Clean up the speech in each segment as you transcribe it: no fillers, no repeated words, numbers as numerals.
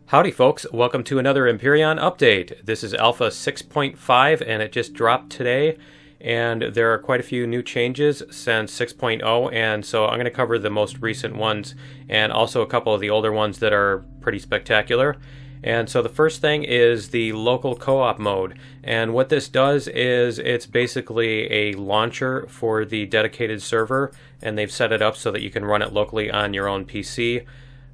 Howdy folks, welcome to another Empyrion update. This is Alpha 6.5 and it just dropped today, and there are quite a few new changes since 6.0, and so I'm going to cover the most recent ones and also a couple of the older ones that are pretty spectacular. And so the first thing is the local co-op mode, and what this does is it's basically a launcher for the dedicated server, and they've set it up so that you can run it locally on your own PC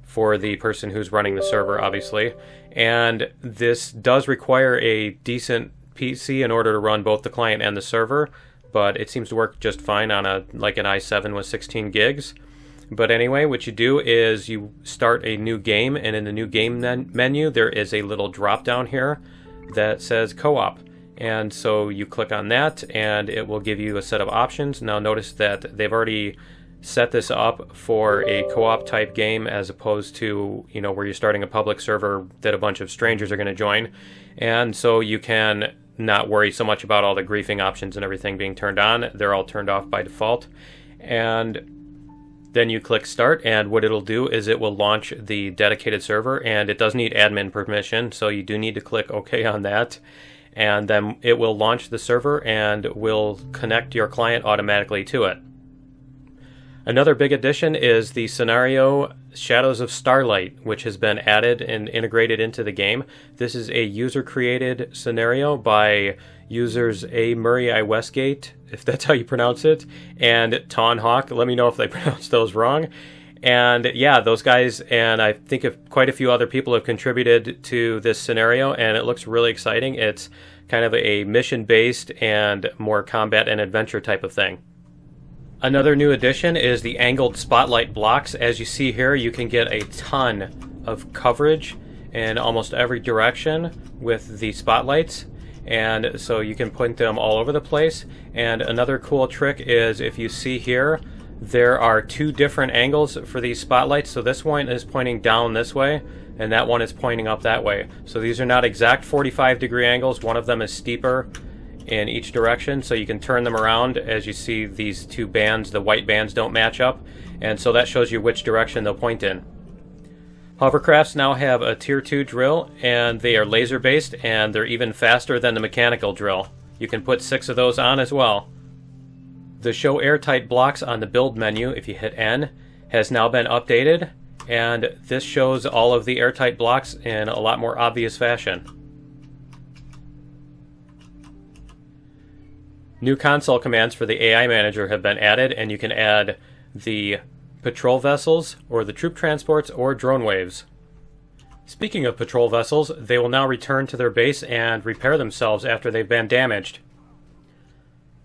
for the person who's running the server, obviously. And this does require a decent PC in order to run both the client and the server, but it seems to work just fine on an i7 with 16 gigs. But anyway, what you do is you start a new game, and in the new game menu there is a little drop down here that says co-op, and so you click on that and it will give you a set of options. Now notice that they've already set this up for a co-op type game as opposed to, where you're starting a public server that a bunch of strangers are going to join. And so you can not worry so much about all the griefing options and everything being turned on. They're all turned off by default. And then you click start, and what it'll do is it will launch the dedicated server, and it does need admin permission, so you do need to click OK on that. And then it will launch the server and will connect your client automatically to it. Another big addition is the scenario Shadows of Starlight, which has been added and integrated into the game. This is a user-created scenario by users A. Murray I. Westgate, if that's how you pronounce it, and Tawn Hawk. Let me know if they pronounce those wrong. And yeah, those guys, and I think quite a few other people have contributed to this scenario, and it looks really exciting. It's kind of a mission-based and more combat and adventure type of thing. Another new addition is the angled spotlight blocks. As you see here, you can get a ton of coverage in almost every direction with the spotlights, and so you can point them all over the place. And another cool trick is, if you see here, there are two different angles for these spotlights. So this one is pointing down this way, and that one is pointing up that way. So these are not exact 45-degree angles. One of them is steeper in each direction, so you can turn them around. As you see, these two bands, the white bands, don't match up, and so that shows you which direction they'll point in. Hovercrafts now have a tier 2 drill, and they are laser based, and they're even faster than the mechanical drill. You can put 6 of those on as well. The show airtight blocks on the build menu, if you hit N, has now been updated, and this shows all of the airtight blocks in a lot more obvious fashion. New console commands for the AI manager have been added, and you can add the patrol vessels, or the troop transports, or drone waves. Speaking of patrol vessels, they will now return to their base and repair themselves after they've been damaged.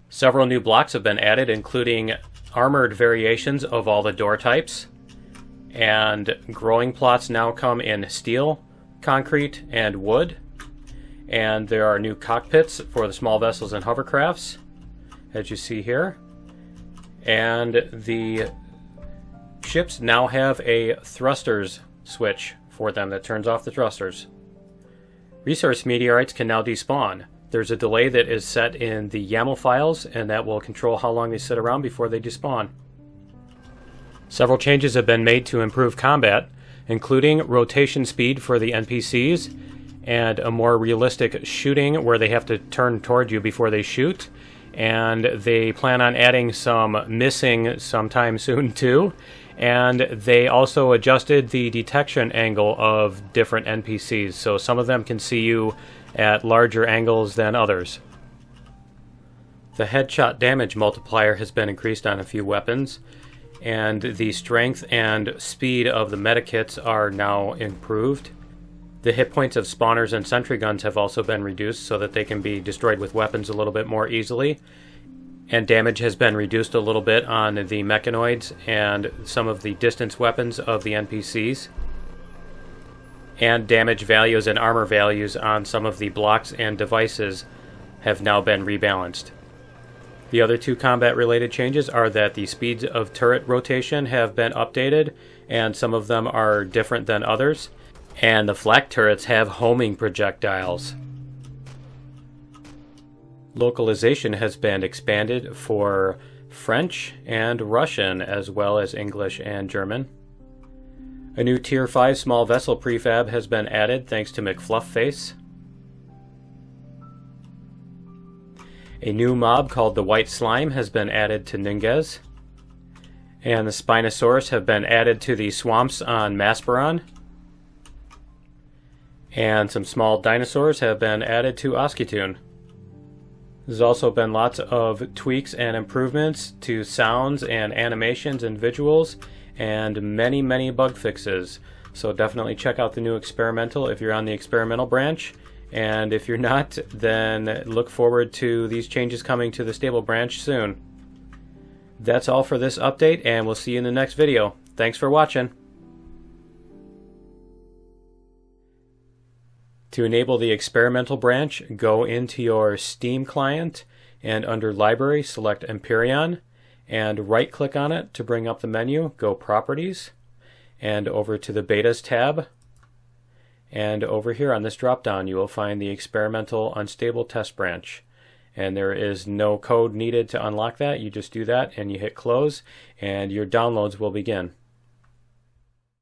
Several new blocks have been added, including armored variations of all the door types, and growing plots now come in steel, concrete, and wood. And there are new cockpits for the small vessels and hovercrafts, as you see here. And the ships now have a thrusters switch for them that turns off the thrusters. Resource meteorites can now despawn. There's a delay that is set in the YAML files, and that will control how long they sit around before they despawn. Several changes have been made to improve combat, including rotation speed for the NPCs, and a more realistic shooting where they have to turn toward you before they shoot. And they plan on adding some missing sometime soon too. And they also adjusted the detection angle of different NPCs, so some of them can see you at larger angles than others. The headshot damage multiplier has been increased on a few weapons, and the strength and speed of the medikits are now improved. The hit points of spawners and sentry guns have also been reduced so that they can be destroyed with weapons a little bit more easily. And damage has been reduced a little bit on the mechanoids and some of the distance weapons of the NPCs. And damage values and armor values on some of the blocks and devices have now been rebalanced. The other two combat-related changes are that the speeds of turret rotation have been updated, and some of them are different than others. And the flak turrets have homing projectiles. Localization has been expanded for French and Russian, as well as English and German. A new Tier 5 small vessel prefab has been added thanks to McFluffface. A new mob called the White Slime has been added to Ningez. And the Spinosaurus have been added to the swamps on Masperon. And some small dinosaurs have been added to Oskitoon. There's also been lots of tweaks and improvements to sounds and animations and visuals, and many bug fixes. So definitely check out the new experimental if you're on the experimental branch. And if you're not, then look forward to these changes coming to the stable branch soon. That's all for this update, and we'll see you in the next video. Thanks for watching. To enable the experimental branch, go into your Steam client and under Library, select Empyrion and right-click on it to bring up the menu. Go Properties and over to the Betas tab. And over here on this drop-down, you will find the experimental unstable test branch. And there is no code needed to unlock that. You just do that and you hit close, and your downloads will begin.